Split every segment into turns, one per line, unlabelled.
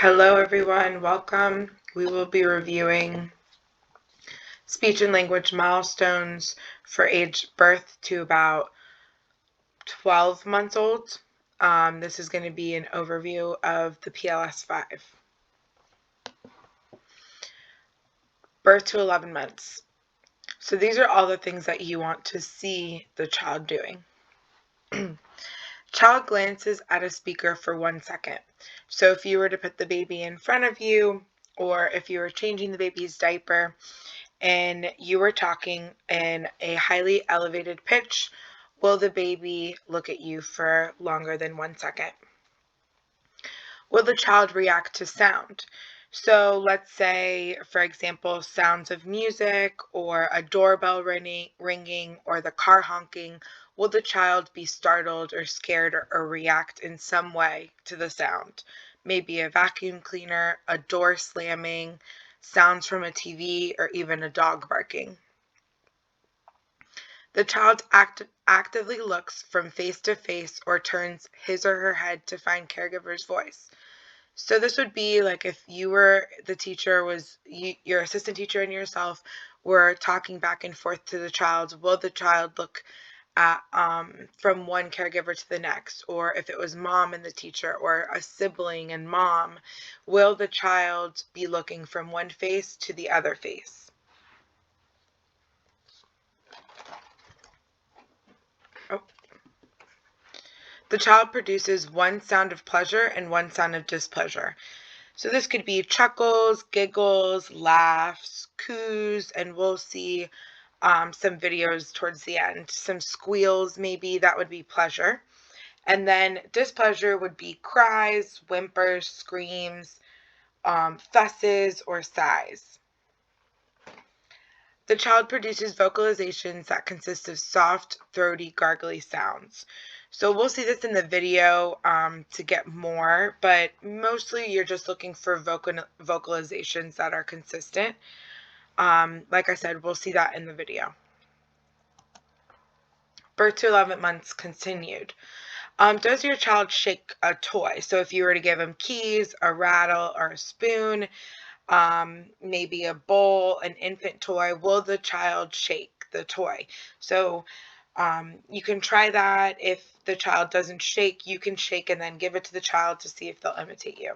Hello everyone, welcome. We will be reviewing speech and language milestones for age birth to about 12 months old. This is going to be an overview of the PLS-5. Birth to 11 months. So these are all the things that you want to see the child doing. Child glances at a speaker for 1 second. So if you were to put the baby in front of you, or if you were changing the baby's diaper, and you were talking in a highly elevated pitch, will the baby look at you for longer than 1 second? Will the child react to sound? So let's say, for example, sounds of music or a doorbell ringing or the car honking. Will the child be startled or scared or react in some way to the sound? Maybe a vacuum cleaner, a door slamming, sounds from a TV, or even a dog barking. The child actively looks from face to face or turns his or her head to find caregiver's voice. So this would be like if you were the teacher, your assistant teacher and yourself were talking back and forth to the child. Will the child look at from one caregiver to the next? Or if it was mom and the teacher, or a sibling and mom, will the child be looking from one face to the other face? Oh. The child produces one sound of pleasure and one sound of displeasure. So this could be chuckles, giggles, laughs, coos, and we'll see some videos towards the end. Some squeals, maybe, that would be pleasure. And then displeasure would be cries, whimpers, screams, fusses, or sighs. The child produces vocalizations that consist of soft, throaty, gargly sounds. So we'll see this in the video to get more, but mostly you're just looking for vocalizations that are consistent. Like I said, we'll see that in the video. Birth to 11 months continued. Does your child shake a toy? So if you were to give him keys, a rattle, or a spoon, maybe a bowl, an infant toy, will the child shake the toy? So you can try that. If the child doesn't shake, you can shake and then give it to the child to see if they'll imitate you.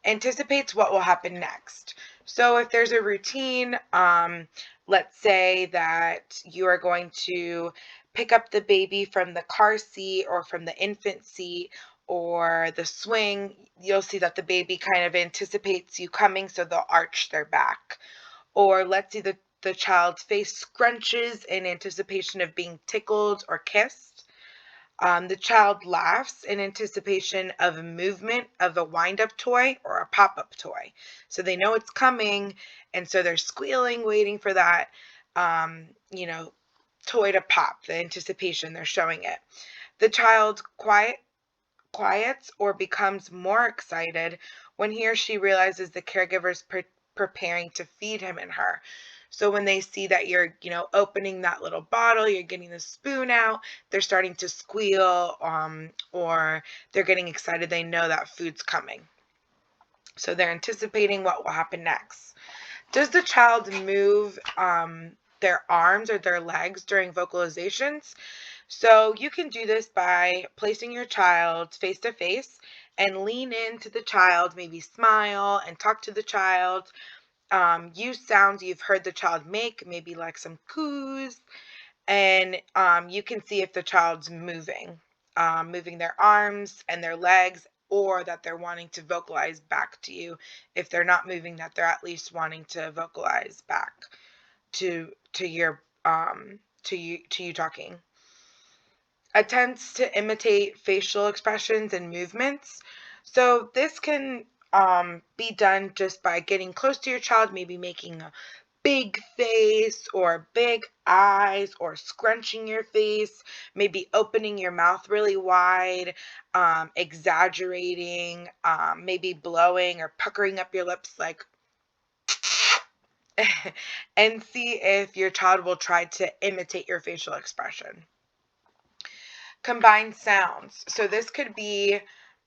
Anticipates what will happen next. So if there's a routine, let's say that you are going to pick up the baby from the car seat or from the infant seat or the swing, you'll see that the baby kind of anticipates you coming, so they'll arch their back. Or let's see the child's face scrunches in anticipation of being tickled or kissed. The child laughs in anticipation of a movement of a wind-up toy or a pop-up toy. So they know it's coming, and so they're squealing, waiting for that, toy to pop, the anticipation, they're showing it. The child quiets or becomes more excited when he or she realizes the caregiver's preparing to feed him and her. So when they see that you're, opening that little bottle, you're getting the spoon out, they're starting to squeal, or they're getting excited. They know that food's coming. So they're anticipating what will happen next. Does the child move their arms or their legs during vocalizations? So you can do this by placing your child face to face and lean into the child, maybe smile and talk to the child. Use sounds you've heard the child make, maybe like some coos, and you can see if the child's moving their arms and their legs, or that they're wanting to vocalize back to you. If they're not moving, that they're at least wanting to vocalize back to your to you talking. Attempts to imitate facial expressions and movements. So this can be done just by getting close to your child, maybe making a big face or big eyes, or scrunching your face, maybe opening your mouth really wide, exaggerating, maybe blowing or puckering up your lips like and see if your child will try to imitate your facial expression. Combined sounds. So this could be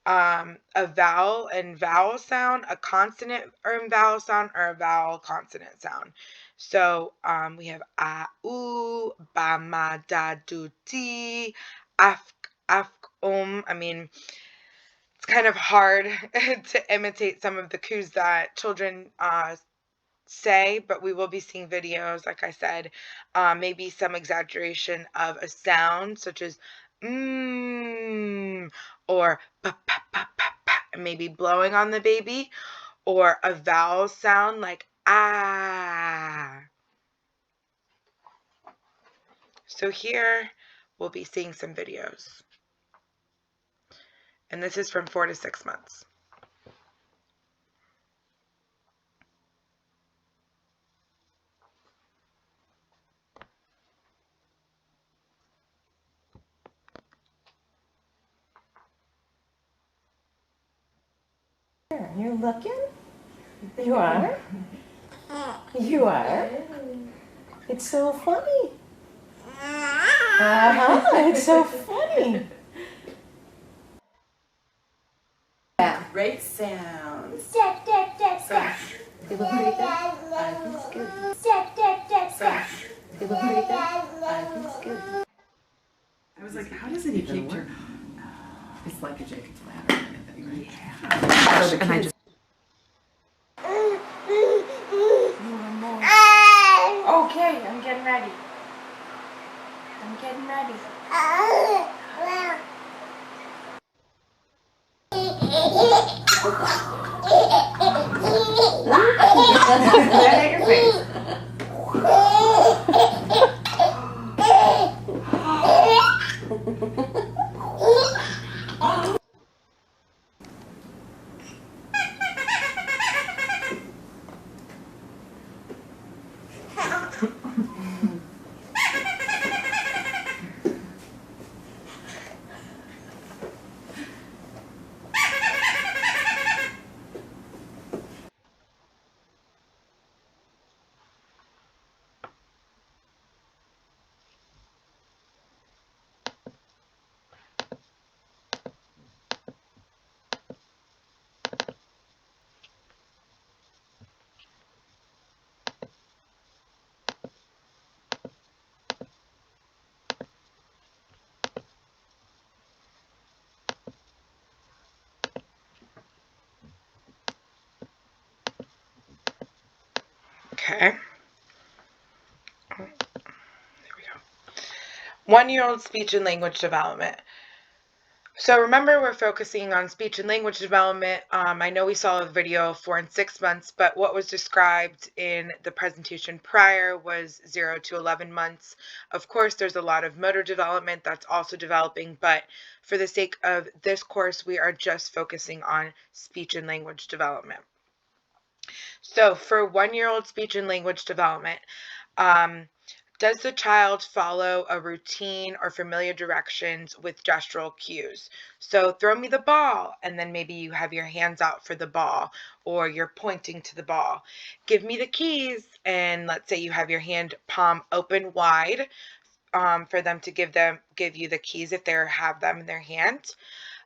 a vowel and vowel sound, a consonant and vowel sound, or a vowel consonant sound. So we have a, u, ba, ma, da, do, ti, afk, afk, I mean, it's kind of hard to imitate some of the cues that children say, but we will be seeing videos, like I said, maybe some exaggeration of a sound, such as or pa, pa, pa, pa, pa, maybe blowing on the baby, or a vowel sound like ah. So here we'll be seeing some videos, and this is from 4 to 6 months.
You're looking? You are? You are? It's so funny. It's so funny. Great sounds. Fresh. You look pretty good. I think it's good. Fresh. You look pretty good. I think it's good.
I was like, how does it even work?
It's like a Jacob's ladder.
Yeah. And I just.
Okay, I'm getting ready. I'm getting ready. Look at your face.
Okay. There we go. 1-year-old speech and language development. So remember, we're focusing on speech and language development. I know we saw a video of 4 and 6 months, but what was described in the presentation prior was 0 to 11 months. Of course, there's a lot of motor development that's also developing, but for the sake of this course, we are just focusing on speech and language development. So for 1-year-old speech and language development, does the child follow a routine or familiar directions with gestural cues? So throw me the ball, and then maybe you have your hands out for the ball, or you're pointing to the ball. Give me the keys, and let's say you have your hand palm open wide for them to give you the keys if they have them in their hand.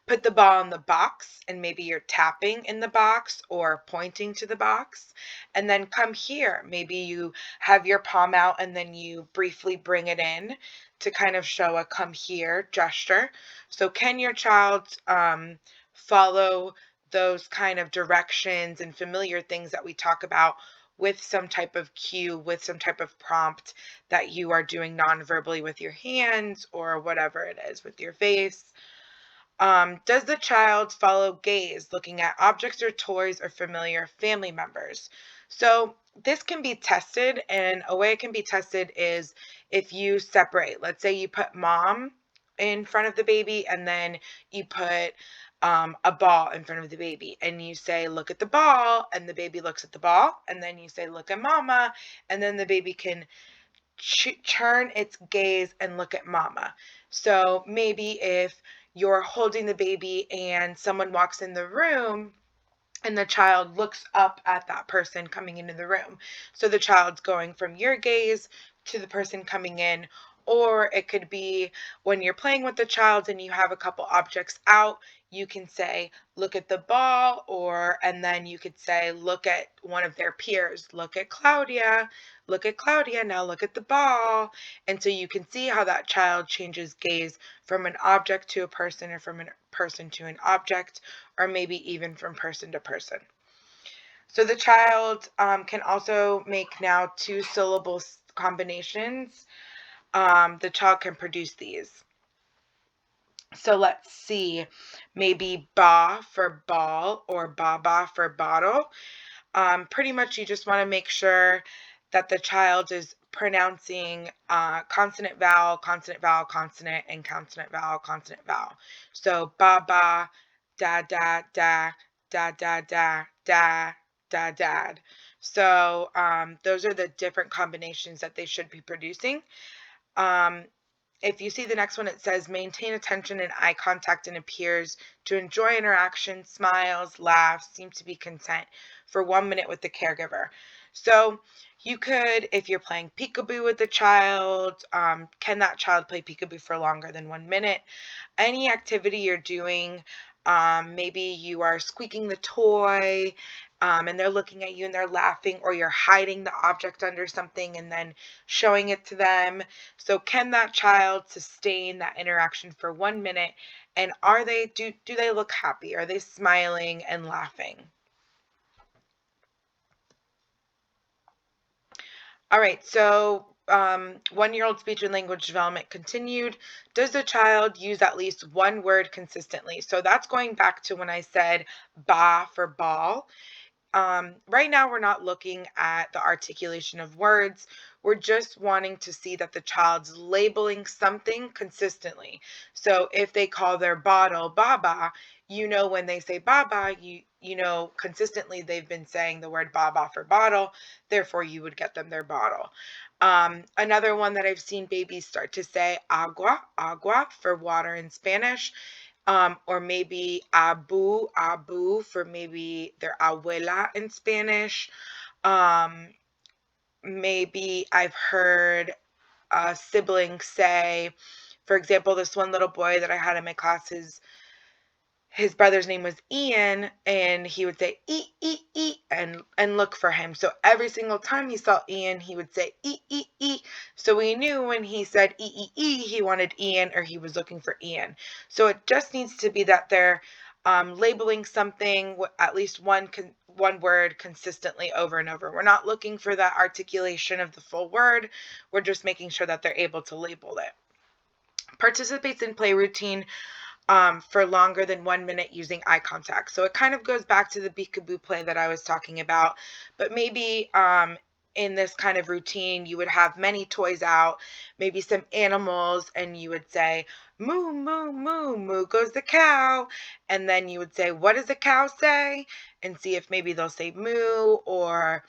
Put the ball in the box, and maybe you're tapping in the box or pointing to the box, and then come here. Maybe you have your palm out and then you briefly bring it in to kind of show a come here gesture. So can your child follow those kind of directions and familiar things that we talk about with some type of cue, with some type of prompt that you are doing non-verbally with your hands or whatever it is with your face? Does the child follow gaze, looking at objects or toys or familiar family members? So this can be tested, and a way it can be tested is if you separate. Let's say you put mom in front of the baby, and then you put a ball in front of the baby, and you say, look at the ball, and the baby looks at the ball, and then you say, look at mama, and then the baby can turn its gaze and look at mama. So maybe if you're holding the baby and someone walks in the room and the child looks up at that person coming into the room. So the child's going from your gaze to the person coming in, Or it could be when you're playing with the child and you have a couple objects out, you can say, look at the ball, and then you could say, look at one of their peers, look at Claudia, now look at the ball. And so you can see how that child changes gaze from an object to a person, or from a person to an object, or maybe even from person to person. So the child can also make now 2-syllable combinations. The child can produce these. So let's see, maybe ba for ball or baba for bottle. Pretty much you just want to make sure that the child is pronouncing consonant, vowel, consonant, vowel, consonant, and consonant, vowel, consonant, vowel. So baba, da, da, da, da, da, da, da, da, dad. So those are the different combinations that they should be producing. If you see the next one, it says maintain attention and eye contact and appears to enjoy interaction, smiles, laughs, seems to be content for 1 minute with the caregiver. So you could, if you're playing peekaboo with the child, can that child play peekaboo for longer than 1 minute? Any activity you're doing, maybe you are squeaking the toy, and they're looking at you and they're laughing, or you're hiding the object under something and then showing it to them. So can that child sustain that interaction for 1 minute? And do they look happy? Are they smiling and laughing? All right, so 1-year-old speech and language development continued. Does the child use at least one word consistently? So that's going back to when I said ba for ball. Right now, we're not looking at the articulation of words. We're just wanting to see that the child's labeling something consistently. So if they call their bottle baba, when they say baba, you know consistently they've been saying the word baba for bottle, therefore you would get them their bottle. Another one that I've seen babies start to say agua for water in Spanish. Or maybe abu for maybe their abuela in Spanish. Maybe I've heard a sibling say, for example, this one little boy that I had in my class, his brother's name was Ian, and he would say eat, eat, eat, and look for him. So every single time he saw Ian, he would say eat, eat, eat. So we knew when he said eat, eat, eat, he wanted Ian, or he was looking for Ian. So it just needs to be that they're labeling something, at least one word consistently over and over. We're not looking for that articulation of the full word. We're just making sure that they're able to label it. Participates in play routine for longer than 1 minute using eye contact. So it kind of goes back to the peekaboo play that I was talking about, but maybe in this kind of routine, you would have many toys out, maybe some animals, and you would say, moo, moo, moo, moo goes the cow. And then you would say, what does the cow say? And see if maybe they'll say moo, or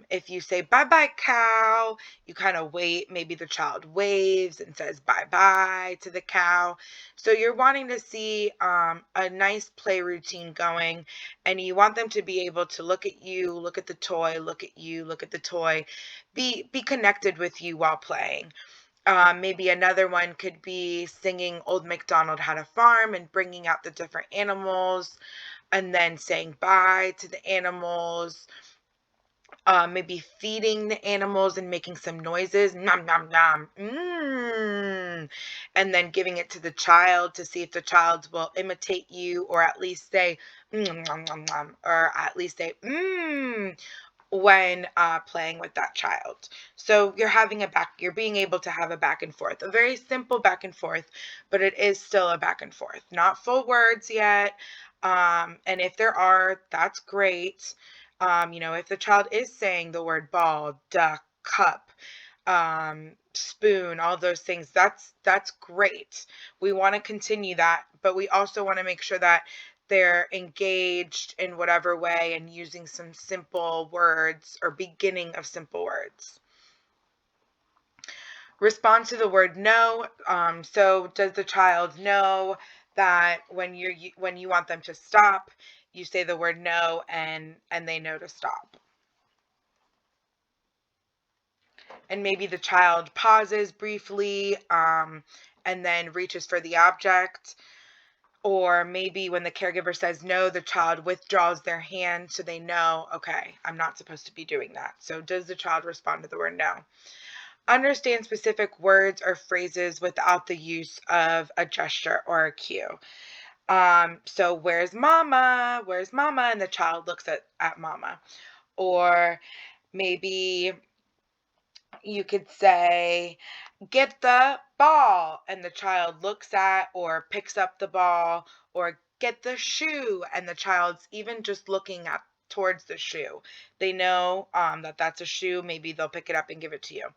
if you say bye-bye cow, you kind of wait, maybe the child waves and says bye-bye to the cow. So you're wanting to see a nice play routine going, and you want them to be able to look at you, look at the toy, look at you, look at the toy, be connected with you while playing. Maybe another one could be singing Old MacDonald Had a Farm and bringing out the different animals, and then saying bye to the animals. Maybe feeding the animals and making some noises, nom nom nom, and then giving it to the child to see if the child will imitate you, or at least say nom nom nom, or at least say when playing with that child. So you're being able to have a back and forth, a very simple back and forth, but it is still a back and forth, not full words yet. And if there are, that's great. If the child is saying the word ball, duck, cup, spoon, all those things, that's great. We want to continue that, but we also want to make sure that they're engaged in whatever way and using some simple words or beginning of simple words. Respond to the word no. So does the child know that when you want them to stop, you say the word no, and they know to stop? and maybe the child pauses briefly and then reaches for the object. Or maybe when the caregiver says no, the child withdraws their hand so they know, okay, I'm not supposed to be doing that. So does the child respond to the word no? Understand specific words or phrases without the use of a gesture or a cue. So where's mama? Where's mama? And the child looks at mama. Or maybe you could say, get the ball, and the child looks at or picks up the ball. Or get the shoe, and the child's even just looking at towards the shoe. They know that that's a shoe. Maybe they'll pick it up and give it to you.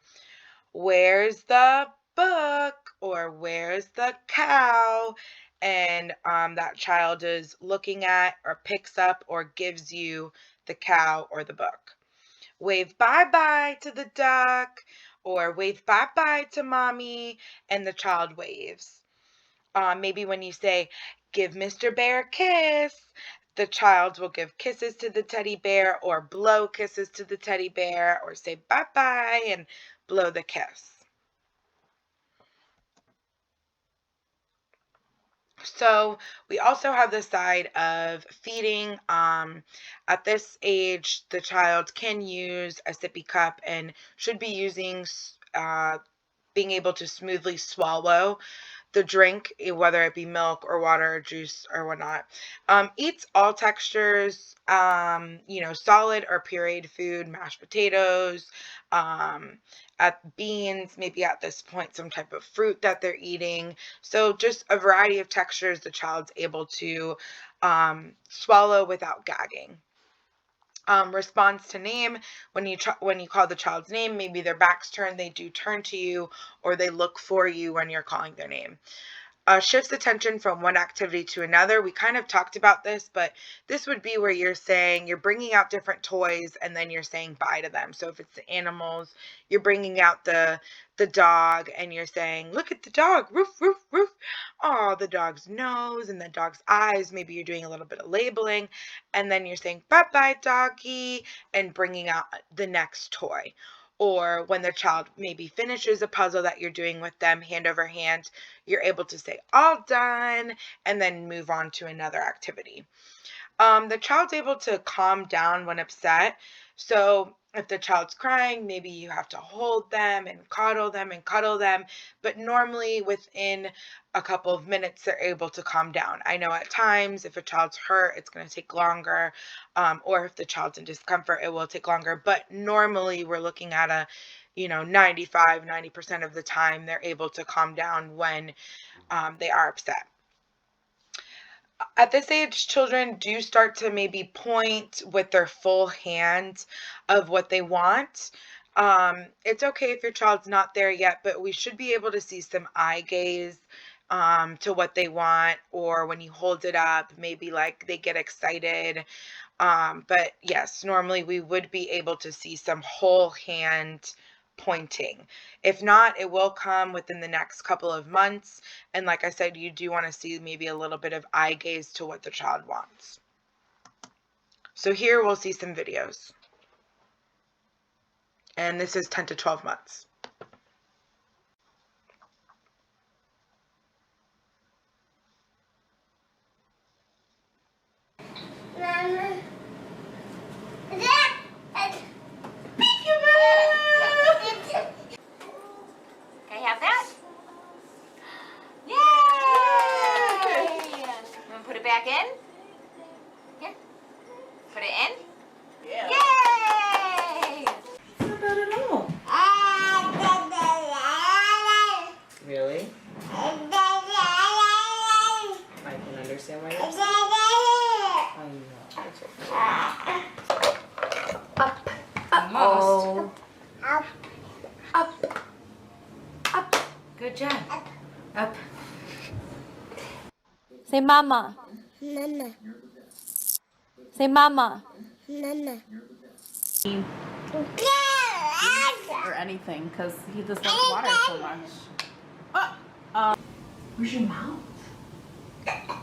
Where's the book? Or where's the cow? And that child is looking at or picks up or gives you the cow or the book. Wave bye-bye to the duck, or wave bye-bye to mommy, and the child waves. Maybe when you say, give Mr. Bear a kiss, the child will give kisses to the teddy bear, or blow kisses to the teddy bear, or say bye-bye and blow the kiss. So we also have the side of feeding. At this age, the child can use a sippy cup and should be using being able to smoothly swallow the drink, whether it be milk or water or juice or whatnot. Eats all textures, solid or pureed food, mashed potatoes, at beans, maybe at this point some type of fruit that they're eating. So just a variety of textures the child's able to swallow without gagging. Response to name, when you call the child's name, maybe their back's turned, they do turn to you, or they look for you when you're calling their name. Shifts attention from one activity to another. We kind of talked about this, but this would be where you're bringing out different toys and then you're saying bye to them. So if it's the animals, you're bringing out the dog and you're saying, look at the dog, roof, roof, roof. Oh, the dog's nose and the dog's eyes. Maybe you're doing a little bit of labeling, and then you're saying bye-bye, doggy, and bringing out the next toy. Or when the child maybe finishes a puzzle that you're doing with them hand over hand, you're able to say all done and then move on to another activity. The child's able to calm down when upset. So if the child's crying, maybe you have to hold them and cuddle them. But normally within a couple of minutes, they're able to calm down. I know at times if a child's hurt, it's going to take longer. Or if the child's in discomfort, it will take longer. But normally we're looking at a 90% of the time they're able to calm down when they are upset. At this age, children do start to maybe point with their full hand of what they want. It's okay if your child's not there yet, but we should be able to see some eye gaze to what they want, or when you hold it up, maybe like they get excited. But yes, normally we would be able to see some whole hand pointing. If not, it will come within the next couple of months. And like I said, you do want to see maybe a little bit of eye gaze to what the child wants. So here we'll see some videos. And this is 10 to 12 months.
Can I have that? Yay! You want to put it back in? Here. Put it in?
Yeah.
Yay!
Not bad at all. Really? I can understand why you're upset. I know. It's okay.
Up.
Almost.
Up. Up. Up. Good job. Up.
Say mama.
Mama,
Say mama.
mama.
Or anything, because he just loves water so much. Where's your mouth? Can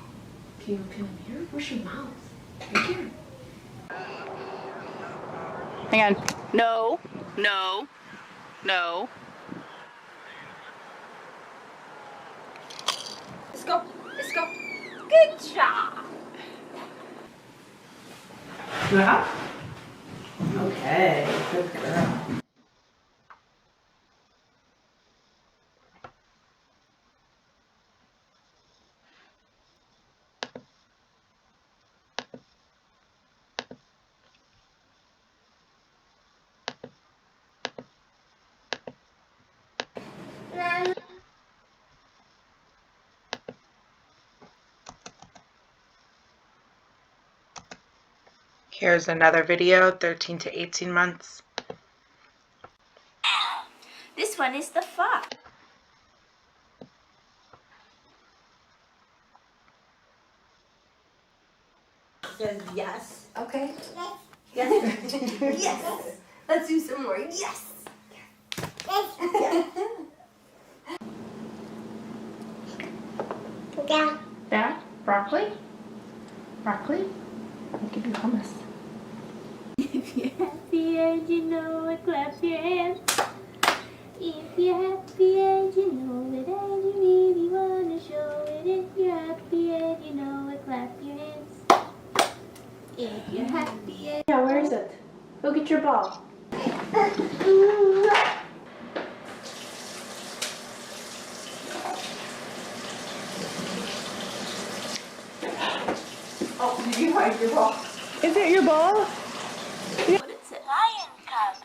you come here? Where's your mouth? Right here.
Hang on. No. No.
No.
Let's go. Let's go. Good job.
Yeah. Okay. Good girl.
Here's another video, 13 to 18 months.
This one is the fox.
Says yes. Okay. Yes. Yes. Let's do some more. Yes.
Yeah. Broccoli? Broccoli? I'll give you hummus.
If you're happy and you know it, clap your hands. If you're happy and you know it and you really wanna show it. If you're happy and you know it, clap your hands. If you're happy and
Yeah, where is it? Go get your ball.
Oh, did you find your ball?
Is it your ball?
what is it? Lion cub.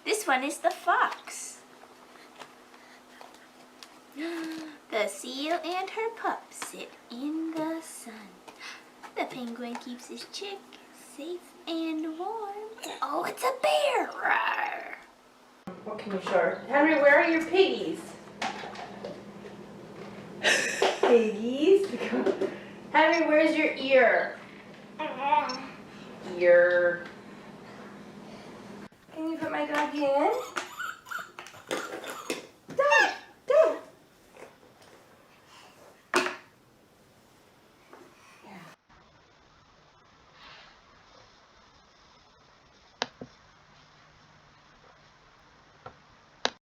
This one is the fox. The seal and her pup sit in the sun. The penguin keeps his chick safe and warm. Oh, it's a bear! Rawr.
What can you show her? Henry, where are your piggies? Piggies? Henry, where's your ear? Ear.
Can you put my doggy in?